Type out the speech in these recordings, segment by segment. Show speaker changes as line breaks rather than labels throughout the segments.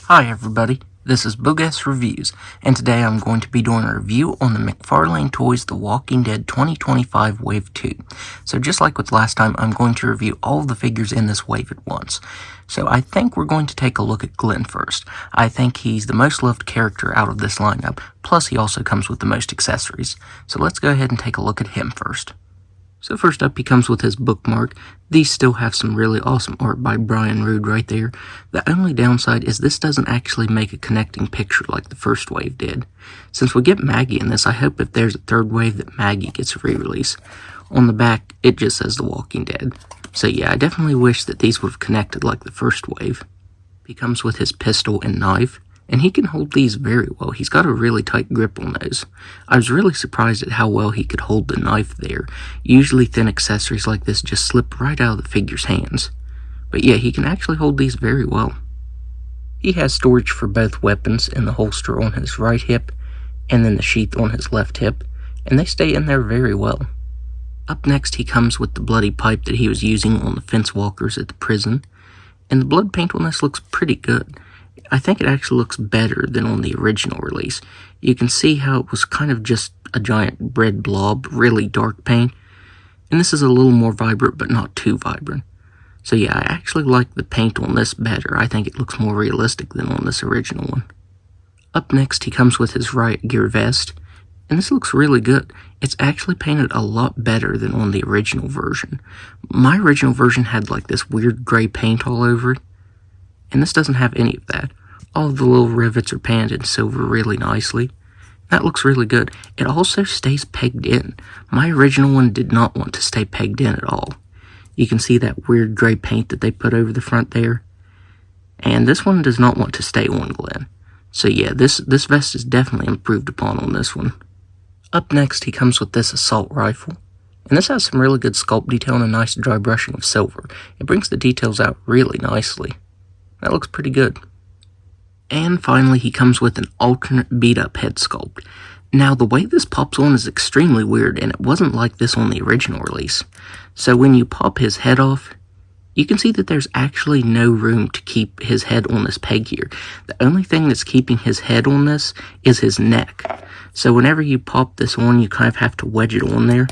Hi everybody, this is Bogus Reviews, and today I'm going to be doing a review on the McFarlane Toys The Walking Dead 2025 Wave 2. So just like with last time, I'm going to review all of the figures in this wave at once. So I think we're going to take a look at Glenn first. I think he's the most loved character out of this lineup, plus he also comes with the most accessories. So let's go ahead and take a look at him first. So first up, he comes with his bookmark. These still have some really awesome art by Brian Rude right there. The only downside is this doesn't actually make a connecting picture like the first wave did. Since we get Maggie in this, I hope if there's a third wave that Maggie gets a re-release. On the back, it just says The Walking Dead. So yeah, I definitely wish that these would have connected like the first wave. He comes with his pistol and knife, and he can hold these very well. He's got a really tight grip on those. I was really surprised at how well he could hold the knife there. Usually thin accessories like this just slip right out of the figure's hands. But yeah, he can actually hold these very well. He has storage for both weapons in the holster on his right hip, and then the sheath on his left hip, and they stay in there very well. Up next, he comes with the bloody pipe that he was using on the fence walkers at the prison, and the blood paint on this looks pretty good. I think it actually looks better than on the original release. You can see how it was kind of just a giant red blob, really dark paint. And this is a little more vibrant, but not too vibrant. So yeah, I actually like the paint on this better. I think it looks more realistic than on this original one. Up next, he comes with his riot gear vest. And this looks really good. It's actually painted a lot better than on the original version. My original version had like this weird gray paint all over it. And this doesn't have any of that. All of the little rivets are painted in silver really nicely. That looks really good. It also stays pegged in. My original one did not want to stay pegged in at all. You can see that weird gray paint that they put over the front there. And this one does not want to stay on Glenn. So yeah, this vest is definitely improved upon on this one. Up next, he comes with this assault rifle. And this has some really good sculpt detail and a nice dry brushing of silver. It brings the details out really nicely. That looks pretty good. And finally, he comes with an alternate beat-up head sculpt. Now, the way this pops on is extremely weird, and it wasn't like this on the original release. So when you pop his head off, you can see that there's actually no room to keep his head on this peg here. The only thing that's keeping his head on this is his neck. So whenever you pop this on, you kind of have to wedge it on there.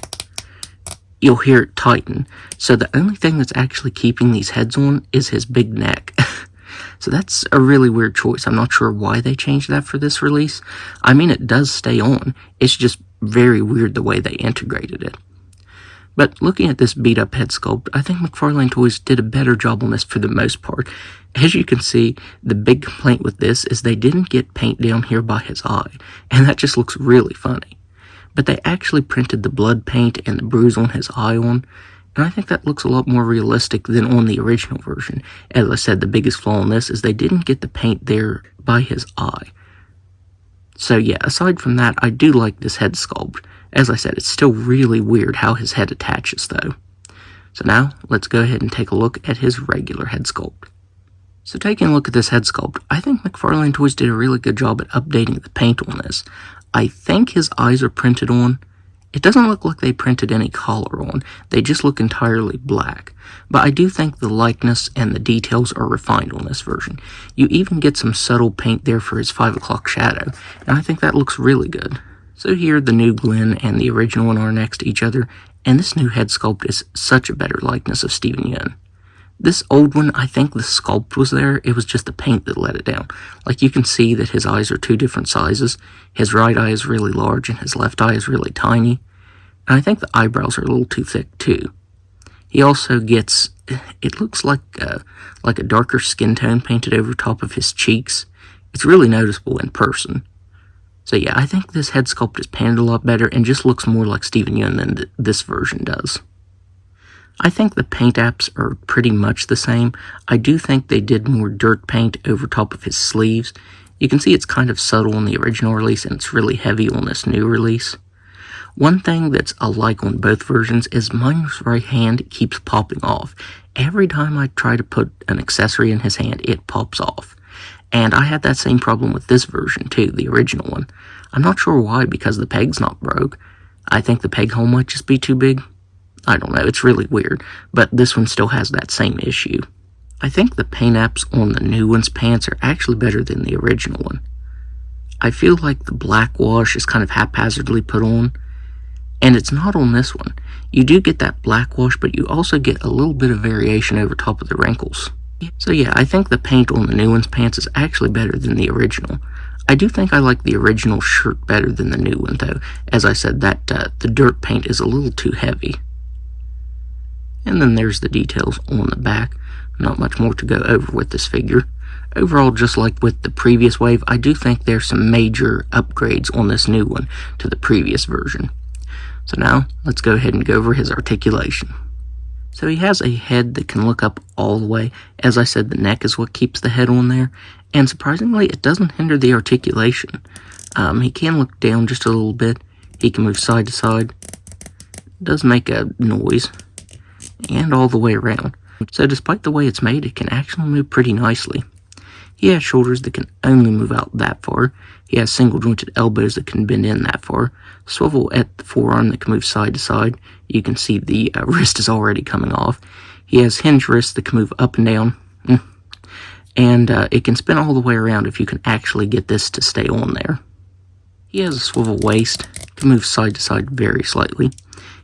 You'll hear it tighten. So the only thing that's actually keeping these heads on is his big neck. So that's a really weird choice. I'm not sure why they changed that for this release. I mean, it does stay on. It's just very weird the way they integrated it. But looking at this beat-up head sculpt, I think McFarlane Toys did a better job on this for the most part. As you can see, the big complaint with this is they didn't get paint down here by his eye, and that just looks really funny. But they actually printed the blood paint and the bruise on his eye on, and I think that looks a lot more realistic than on the original version. As I said, the biggest flaw in this is they didn't get the paint there by his eye. So yeah, aside from that, I do like this head sculpt. As I said, it's still really weird how his head attaches though. So now, let's go ahead and take a look at his regular head sculpt. So taking a look at this head sculpt, I think McFarlane Toys did a really good job at updating the paint on this. I think his eyes are printed on. It doesn't look like they printed any collar on, they just look entirely black. But I do think the likeness and the details are refined on this version. You even get some subtle paint there for his 5 o'clock shadow, and I think that looks really good. So here the new Glenn and the original one are next to each other, and this new head sculpt is such a better likeness of Steven Yeun. This old one, I think the sculpt was there, it was just the paint that let it down. Like you can see that his eyes are two different sizes. His right eye is really large and his left eye is really tiny. And I think the eyebrows are a little too thick too. He also gets, it looks like a darker skin tone painted over top of his cheeks. It's really noticeable in person. So yeah, I think this head sculpt is painted a lot better and just looks more like Steven Yeun than this version does. I think the paint apps are pretty much the same. I do think they did more dirt paint over top of his sleeves. You can see it's kind of subtle on the original release and it's really heavy on this new release. One thing that's alike on both versions is mine's right hand keeps popping off. Every time I try to put an accessory in his hand, it pops off. And I had that same problem with this version too, the original one. I'm not sure why, because the peg's not broke. I think the peg hole might just be too big. I don't know, it's really weird, but this one still has that same issue. I think the paint apps on the new one's pants are actually better than the original one. I feel like the black wash is kind of haphazardly put on, and it's not on this one. You do get that black wash, but you also get a little bit of variation over top of the wrinkles. So yeah, I think the paint on the new one's pants is actually better than the original. I do think I like the original shirt better than the new one, though. As I said, that the dirt paint is a little too heavy. And then there's the details on the back. Not much more to go over with this figure. Overall, just like with the previous wave, I do think there's some major upgrades on this new one to the previous version. So now, let's go ahead and go over his articulation. So he has a head that can look up all the way. As I said, the neck is what keeps the head on there. And surprisingly, it doesn't hinder the articulation. He can look down just a little bit. He can move side to side. It does make a noise. And all the way around. So despite the way it's made, it can actually move pretty nicely. He has shoulders that can only move out that far. He has single jointed elbows that can bend in that far. Swivel at the forearm that can move side to side. You can see the wrist is already coming off. He has hinge wrists that can move up and down. And it can spin all the way around if you can actually get this to stay on there. He has a swivel waist, can move side to side very slightly.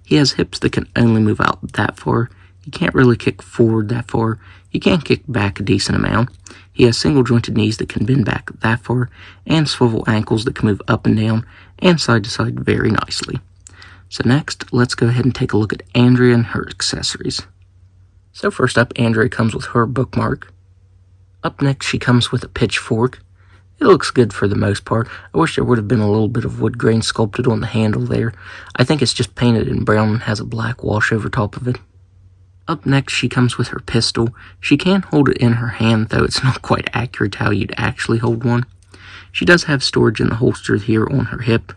He has hips that can only move out that far. He can't really kick forward that far. He can kick back a decent amount. He has single jointed knees that can bend back that far, and swivel ankles that can move up and down, and side to side very nicely. So next, let's go ahead and take a look at Andrea and her accessories. So first up, Andrea comes with her bookmark. Up next, she comes with a pitchfork. It looks good for the most part. I wish there would have been a little bit of wood grain sculpted on the handle there. I think it's just painted in brown and has a black wash over top of it. Up next, she comes with her pistol. She can hold it in her hand, though it's not quite accurate how you'd actually hold one. She does have storage in the holster here on her hip.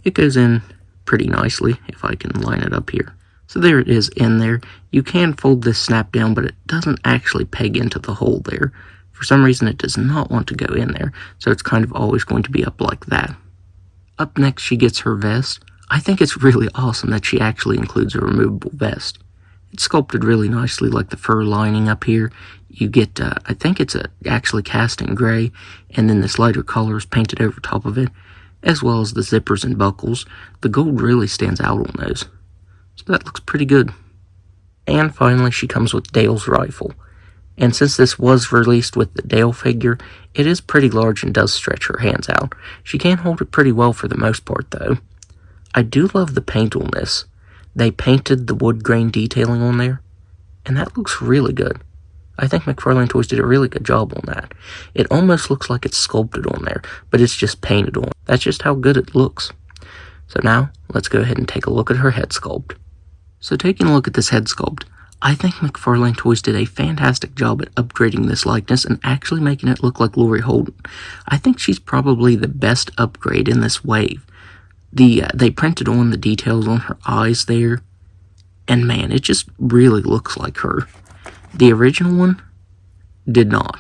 It goes in pretty nicely, if I can line it up here. So there it is in there. You can fold this snap down, but it doesn't actually peg into the hole there. For some reason, it does not want to go in there, so it's kind of always going to be up like that. Up next, she gets her vest. I think it's really awesome that she actually includes a removable vest. It's sculpted really nicely, like the fur lining up here. You get, I think it's actually cast in gray, and then this lighter color is painted over top of it, as well as the zippers and buckles. The gold really stands out on those. So that looks pretty good. And finally, she comes with Dale's rifle. And since this was released with the Dale figure, it is pretty large and does stretch her hands out. She can hold it pretty well for the most part, though. I do love the paint on this. They painted the wood grain detailing on there, and that looks really good. I think McFarlane Toys did a really good job on that. It almost looks like it's sculpted on there, but it's just painted on. That's just how good it looks. So now, let's go ahead and take a look at her head sculpt. So taking a look at this head sculpt, I think McFarlane Toys did a fantastic job at upgrading this likeness and actually making it look like Lori Holden. I think she's probably the best upgrade in this wave. They printed on the details on her eyes there, and man, it just really looks like her. The original one did not.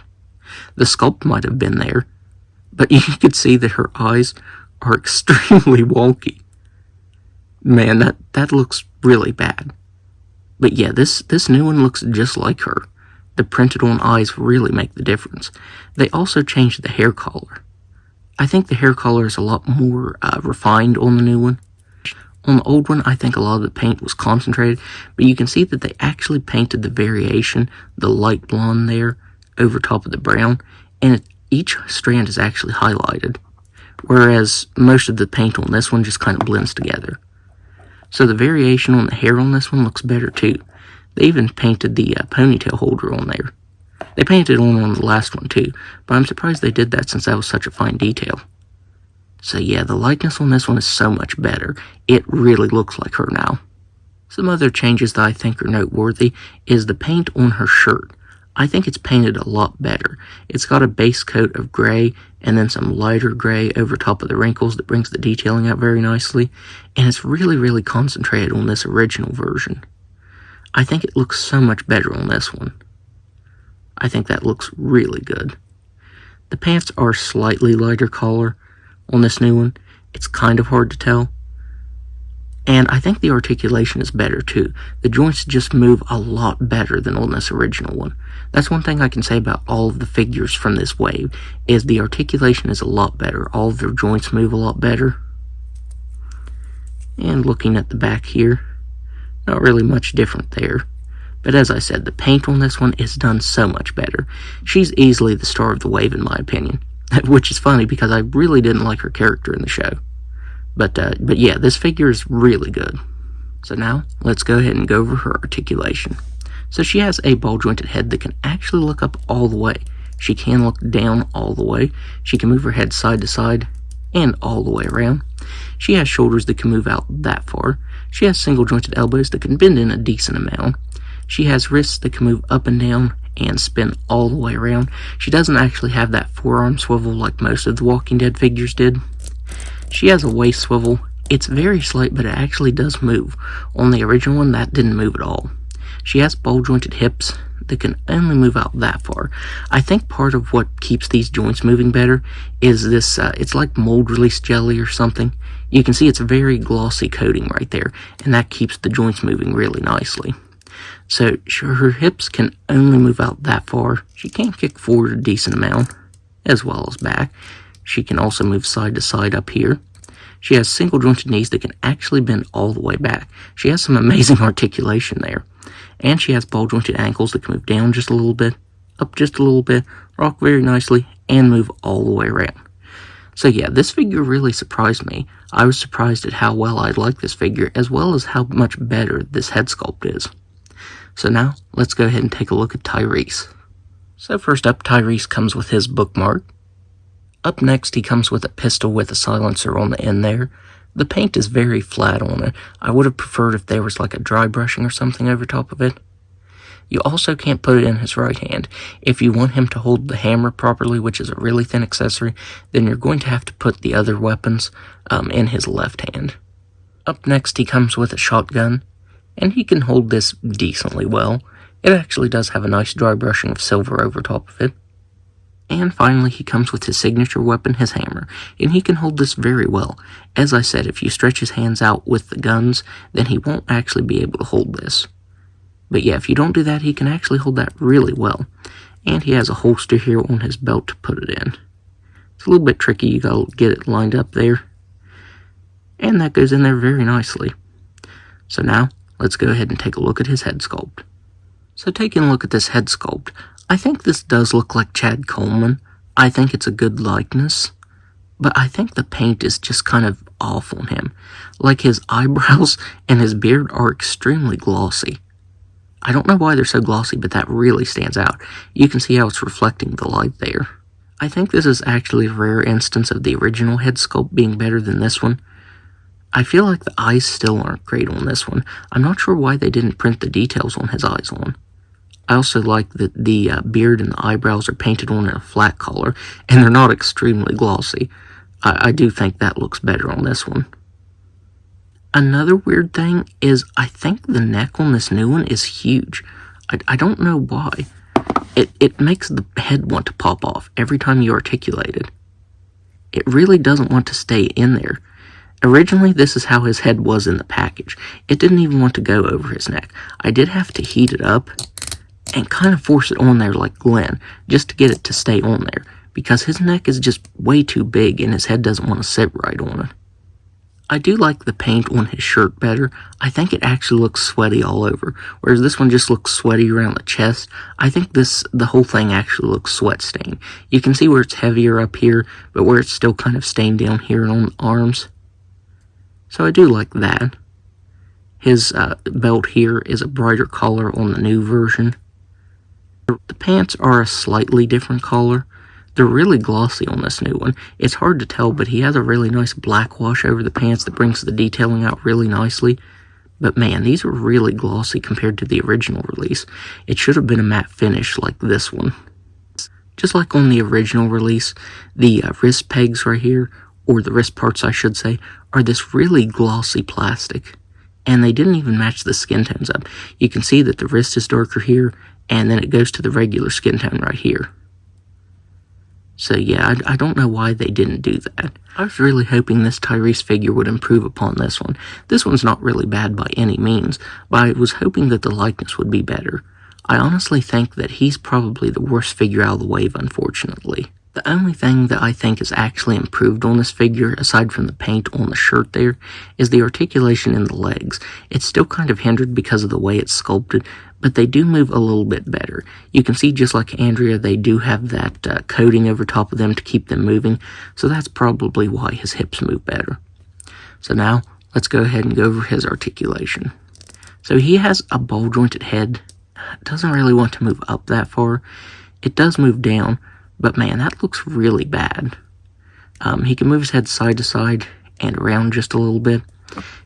The sculpt might have been there, but you could see that her eyes are extremely wonky. Man, that looks really bad. But yeah, this new one looks just like her. The printed on eyes really make the difference. They also changed the hair color. I think the hair color is a lot more refined on the new one. On the old one, I think a lot of the paint was concentrated, but you can see that they actually painted the variation, the light blonde there, over top of the brown, and each strand is actually highlighted, whereas most of the paint on this one just kind of blends together. So the variation on the hair on this one looks better too. They even painted the ponytail holder on there. They painted on the last one too, but I'm surprised they did that since that was such a fine detail. So yeah, the likeness on this one is so much better. It really looks like her now. Some other changes that I think are noteworthy is the paint on her shirt. I think it's painted a lot better. It's got a base coat of gray and then some lighter gray over top of the wrinkles that brings the detailing out very nicely, and it's really, really concentrated on this original version. I think it looks so much better on this one. I think that looks really good. The pants are slightly lighter color on this new one. It's kind of hard to tell. And I think the articulation is better too. The joints just move a lot better than on this original one. That's one thing I can say about all of the figures from this wave, is the articulation is a lot better. All of their joints move a lot better. And looking at the back here, not really much different there. But as I said, the paint on this one is done so much better. She's easily the star of the wave in my opinion. Which is funny because I really didn't like her character in the show. But yeah, this figure is really good. So now, let's go ahead and go over her articulation. So she has a ball-jointed head that can actually look up all the way. She can look down all the way. She can move her head side to side and all the way around. She has shoulders that can move out that far. She has single-jointed elbows that can bend in a decent amount. She has wrists that can move up and down and spin all the way around. She doesn't actually have that forearm swivel like most of the Walking Dead figures did. She has a waist swivel. It's very slight, but it actually does move. On the original one, that didn't move at all. She has ball-jointed hips that can only move out that far. I think part of what keeps these joints moving better is this, it's like mold release jelly or something. You can see it's a very glossy coating right there, and that keeps the joints moving really nicely. So her hips can only move out that far. She can kick forward a decent amount, as well as back. She can also move side to side up here. She has single jointed knees that can actually bend all the way back. She has some amazing articulation there. And she has ball jointed ankles that can move down just a little bit, up just a little bit, rock very nicely, and move all the way around. So yeah, this figure really surprised me. I was surprised at how well I liked this figure, as well as how much better this head sculpt is. So now, let's go ahead and take a look at Tyrese. So first up, Tyrese comes with his bookmark. Up next, he comes with a pistol with a silencer on the end there. The paint is very flat on it. I would have preferred if there was like a dry brushing or something over top of it. You also can't put it in his right hand. If you want him to hold the hammer properly, which is a really thin accessory, then you're going to have to put the other weapons in his left hand. Up next, he comes with a shotgun, and he can hold this decently well. It actually does have a nice dry brushing of silver over top of it. And finally, he comes with his signature weapon, his hammer, and he can hold this very well. As I said, if you stretch his hands out with the guns, then he won't actually be able to hold this. But yeah, if you don't do that, he can actually hold that really well. And he has a holster here on his belt to put it in. It's a little bit tricky, you gotta get it lined up there. And that goes in there very nicely. So now, let's go ahead and take a look at his head sculpt. So taking a look at this head sculpt, I think this does look like Chad Coleman. I think it's a good likeness, but I think the paint is just kind of off on him. Like his eyebrows and his beard are extremely glossy. I don't know why they're so glossy, but that really stands out. You can see how it's reflecting the light there. I think this is actually a rare instance of the original head sculpt being better than this one. I feel like the eyes still aren't great on this one. I'm not sure why they didn't print the details on his eyes on. I also like that the beard and the eyebrows are painted on in a flat color, and they're not extremely glossy. I do think that looks better on this one. Another weird thing is I think the neck on this new one is huge. I don't know why. It makes the head want to pop off every time you articulate it. It really doesn't want to stay in there. Originally, this is how his head was in the package. It didn't even want to go over his neck. I did have to heat it up and kind of force it on there like Glenn, just to get it to stay on there, because his neck is just way too big and his head doesn't want to sit right on it. I do like the paint on his shirt better. I think it actually looks sweaty all over, whereas this one just looks sweaty around the chest. I think the whole thing actually looks sweat stained. You can see where it's heavier up here, but where it's still kind of stained down here and on the arms. So I do like that. His belt here is a brighter color on the new version. The pants are a slightly different color. They're really glossy on this new one. It's hard to tell, but he has a really nice black wash over the pants that brings the detailing out really nicely. But man, these are really glossy compared to the original release. It should have been a matte finish like this one. Just like on the original release, the wrist pegs right here, or the wrist parts I should say, are this really glossy plastic. And they didn't even match the skin tones up. You can see that the wrist is darker here, and then it goes to the regular skin tone right here. So yeah, I don't know why they didn't do that. I was really hoping this Tyrese figure would improve upon this one. This one's not really bad by any means, but I was hoping that the likeness would be better. I honestly think that he's probably the worst figure out of the wave, unfortunately. The only thing that I think is actually improved on this figure, aside from the paint on the shirt there, is the articulation in the legs. It's still kind of hindered because of the way it's sculpted, but they do move a little bit better. You can see, just like Andrea, they do have that coating over top of them to keep them moving, so that's probably why his hips move better. So now, let's go ahead and go over his articulation. So he has a ball-jointed head. It doesn't really want to move up that far. It does move down, but man, that looks really bad. He can move his head side to side and around just a little bit.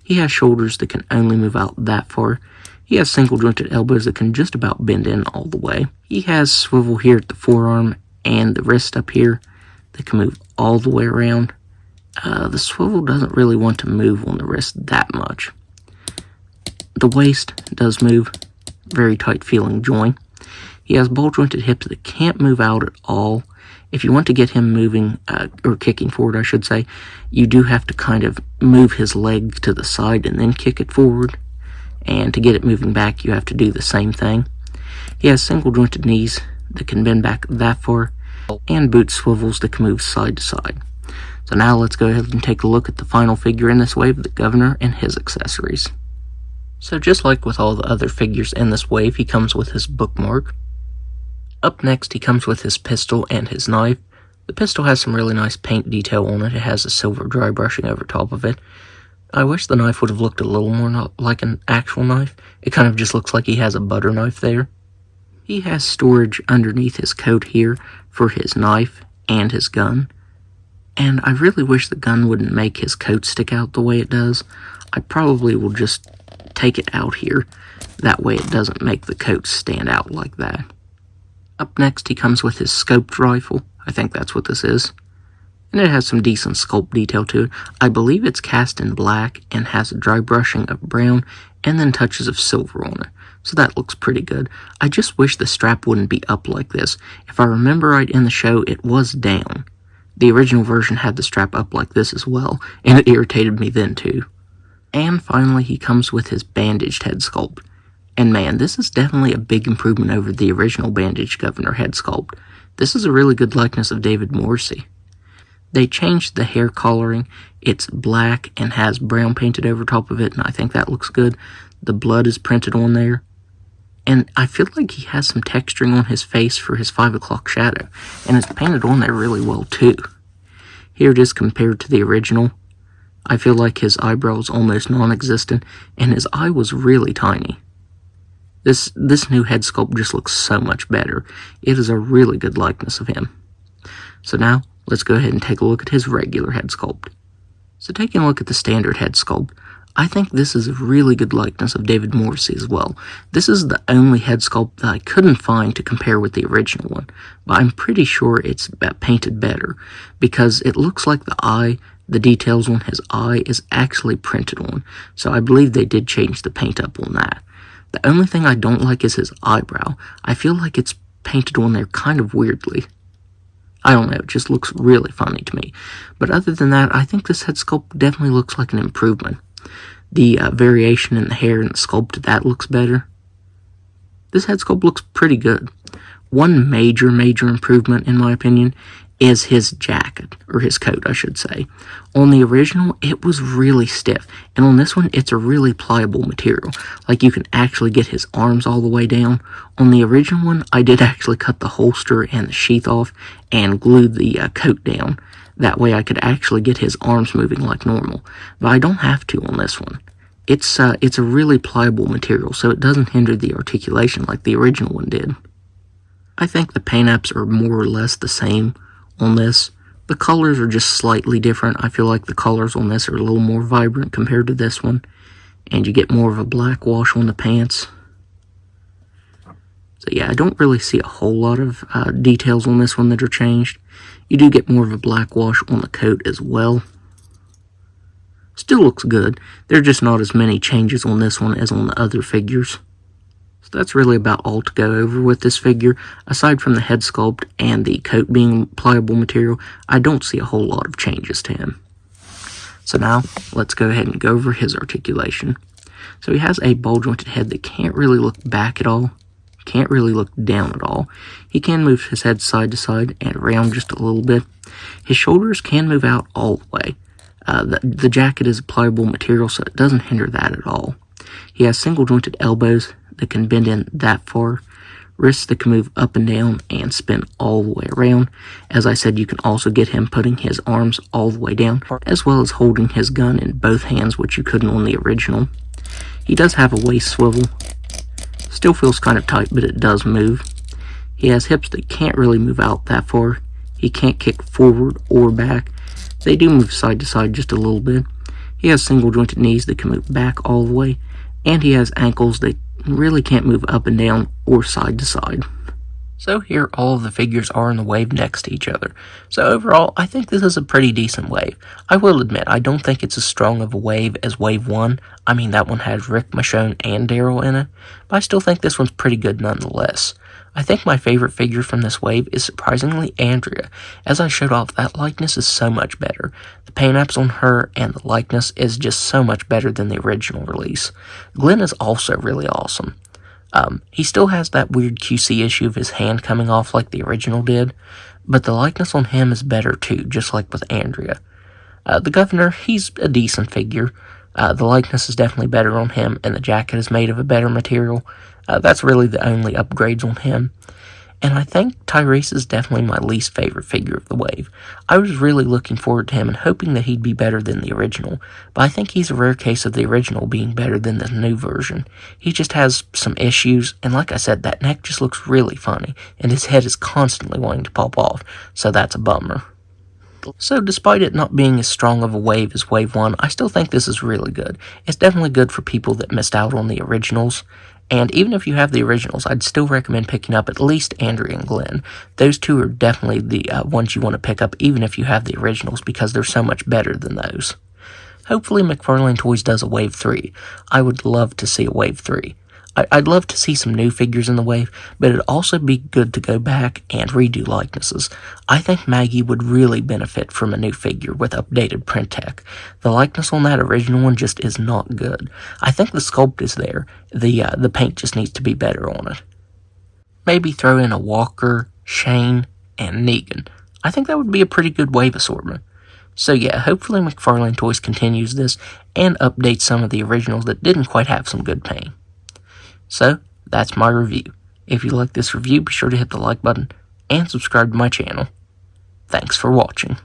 He has shoulders that can only move out that far. He has single jointed elbows that can just about bend in all the way. He has swivel here at the forearm and the wrist up here that can move all the way around. The swivel doesn't really want to move on the wrist that much. The waist does move, very tight feeling joint. He has ball jointed hips that can't move out at all. If you want to get him moving, or kicking forward I should say, you do have to kind of move his leg to the side and then kick it forward. And to get it moving back, you have to do the same thing. He has single jointed knees that can bend back that far, and boot swivels that can move side to side. So now let's go ahead and take a look at the final figure in this wave, the Governor and his accessories. So just like with all the other figures in this wave, he comes with his bookmark. Up next, he comes with his pistol and his knife. The pistol has some really nice paint detail on it. It has a silver dry brushing over top of it. I wish the knife would have looked a little more like an actual knife. It kind of just looks like he has a butter knife there. He has storage underneath his coat here for his knife and his gun. And I really wish the gun wouldn't make his coat stick out the way it does. I probably will just take it out here. That way it doesn't make the coat stand out like that. Up next, he comes with his scoped rifle. I think that's what this is. And it has some decent sculpt detail to it. I believe it's cast in black and has a dry brushing of brown and then touches of silver on it. So that looks pretty good. I just wish the strap wouldn't be up like this. If I remember right in the show, it was down. The original version had the strap up like this as well, and it irritated me then too. And finally, he comes with his bandaged head sculpt. And man, this is definitely a big improvement over the original bandaged Governor head sculpt. This is a really good likeness of David Morrissey. They changed the hair coloring. It's black and has brown painted over top of it, and I think that looks good. The blood is printed on there. And I feel like he has some texturing on his face for his 5 o'clock shadow, and it's painted on there really well too. Here it is compared to the original. I feel like his eyebrow is almost non-existent, and his eye was really tiny. This new head sculpt just looks so much better. It is a really good likeness of him. So now, let's go ahead and take a look at his regular head sculpt. So taking a look at the standard head sculpt, I think this is a really good likeness of David Morrissey as well. This is the only head sculpt that I couldn't find to compare with the original one, but I'm pretty sure it's painted better, because it looks like the details on his eye is actually printed on, so I believe they did change the paint up on that. The only thing I don't like is his eyebrow. I feel like it's painted on there kind of weirdly. I don't know, it just looks really funny to me. But other than that, I think this head sculpt definitely looks like an improvement. The variation in the hair and the sculpt, that looks better. This head sculpt looks pretty good. One major improvement, in my opinion, is his jacket, or his coat, I should say. On the original, it was really stiff, and on this one, it's a really pliable material. Like, you can actually get his arms all the way down. On the original one, I did actually cut the holster and the sheath off and glued the coat down. That way I could actually get his arms moving like normal, but I don't have to on this one. It's a really pliable material, so it doesn't hinder the articulation like the original one did. I think the paint apps are more or less the same on this. The colors are just slightly different. I feel like the colors on this are a little more vibrant compared to this one, and you get more of a black wash on the pants. So yeah, I don't really see a whole lot of details on this one that are changed. You do get more of a black wash on the coat as well. Still looks good. There are just not as many changes on this one as on the other figures. So that's really about all to go over with this figure. Aside from the head sculpt and the coat being pliable material, I don't see a whole lot of changes to him. So now, let's go ahead and go over his articulation. So he has a ball-jointed head that can't really look back at all, can't really look down at all. He can move his head side to side and around just a little bit. His shoulders can move out all the way. The jacket is a pliable material, so it doesn't hinder that at all. He has single-jointed elbows that can bend in that far, wrists that can move up and down and spin all the way around. As I said, you can also get him putting his arms all the way down, as well as holding his gun in both hands, which you couldn't on the original. He does have a waist swivel. Still feels kind of tight, but it does move. He has hips that can't really move out that far. He can't kick forward or back. They do move side to side just a little bit. He has single-jointed knees that can move back all the way, and he has ankles that really can't move up and down or side to side. So here all of the figures are in the wave next to each other. So overall, I think this is a pretty decent wave. I will admit, I don't think it's as strong of a wave as Wave 1. I mean, that one has Rick, Michonne, and Daryl in it, but I still think this one's pretty good nonetheless. I think my favorite figure from this wave is surprisingly Andrea. As I showed off, that likeness is so much better. The paint apps on her and the likeness is just so much better than the original release. Glenn is also really awesome. He still has that weird QC issue of his hand coming off like the original did, but the likeness on him is better too, just like with Andrea. The governor, he's a decent figure. The likeness is definitely better on him, and the jacket is made of a better material. That's really the only upgrades on him. And I think Tyrese is definitely my least favorite figure of the wave. I was really looking forward to him and hoping that he'd be better than the original, but I think he's a rare case of the original being better than the new version. He just has some issues, and like I said, that neck just looks really funny, and his head is constantly wanting to pop off, so that's a bummer. So despite it not being as strong of a wave as Wave 1, I still think this is really good. It's definitely good for people that missed out on the originals. And even if you have the originals, I'd still recommend picking up at least Andrea and Glenn. Those two are definitely the ones you want to pick up even if you have the originals because they're so much better than those. Hopefully McFarlane Toys does a Wave 3. I would love to see a Wave 3. I'd love to see some new figures in the wave, but it'd also be good to go back and redo likenesses. I think Maggie would really benefit from a new figure with updated print tech. The likeness on that original one just is not good. I think the sculpt is there. The paint just needs to be better on it. Maybe throw in a Walker, Shane, and Negan. I think that would be a pretty good wave assortment. So yeah, hopefully McFarlane Toys continues this and updates some of the originals that didn't quite have some good paint. So, that's my review. If you like this review, be sure to hit the like button and subscribe to my channel. Thanks for watching.